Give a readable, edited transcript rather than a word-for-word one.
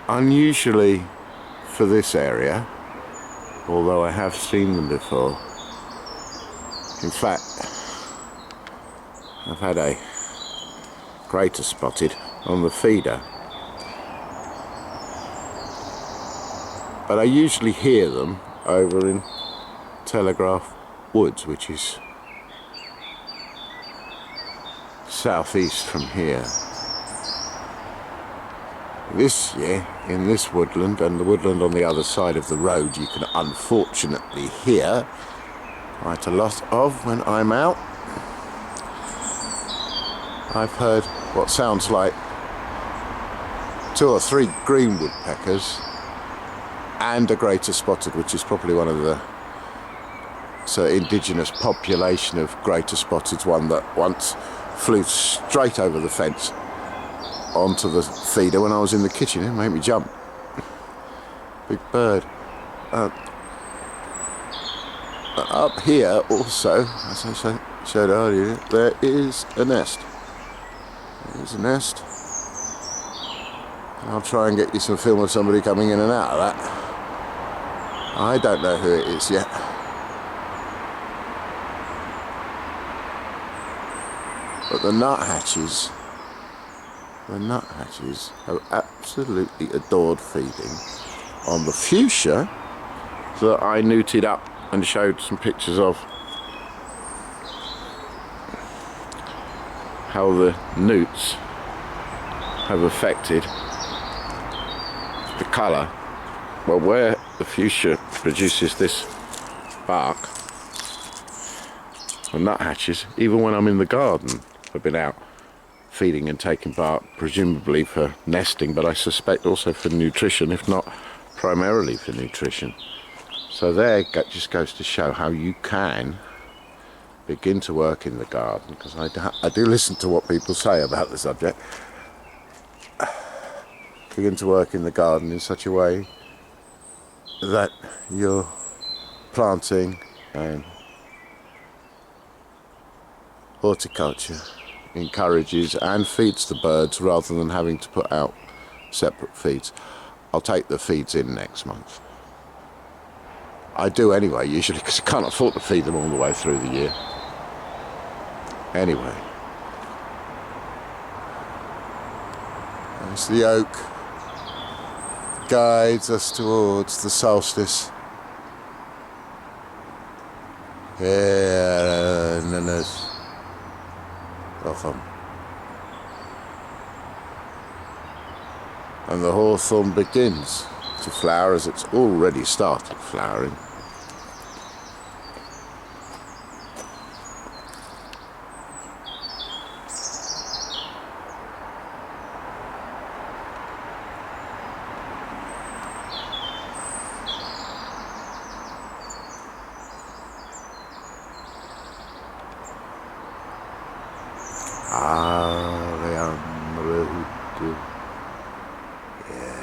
unusually for this area, although I have seen them before. In fact, I've had a greater spotted on the feeder, but I usually hear them over in Telegraph Woods, which is southeast from here. This year, in this woodland and the woodland on the other side of the road, you can unfortunately hear quite a lot of when I'm out. I've heard what sounds like 2 or 3 green woodpeckers and a greater spotted, which is probably one of the indigenous population of greater spotteds, one that once flew straight over the fence onto the feeder when I was in the kitchen. It made me jump. Big bird. Up here also, as I showed earlier, there is a nest. There's a nest. I'll try and get you some film of somebody coming in and out of that. I don't know who it is yet. But the nuthatches have absolutely adored feeding on the fuchsia that I newted up and showed some pictures of. How the newts have affected the colour. Well, where the fuchsia produces this bark, the nuthatches, even when I'm in the garden, have been out feeding and taking bark, presumably for nesting, but I suspect also for nutrition, if not primarily for nutrition. So there just goes to show how you can begin to work in the garden, because I do listen to what people say about the subject. Begin to work in the garden in such a way that you're planting and horticulture encourages and feeds the birds rather than having to put out separate feeds. I'll take the feeds in next month. I do anyway, usually, because I can't afford to feed them all the way through the year. Anyway, there's the oak, guides us towards the solstice. Yeah, and then there's Gotham. And the hawthorn begins to flower, as it's already started flowering. Ah, the road. Yeah.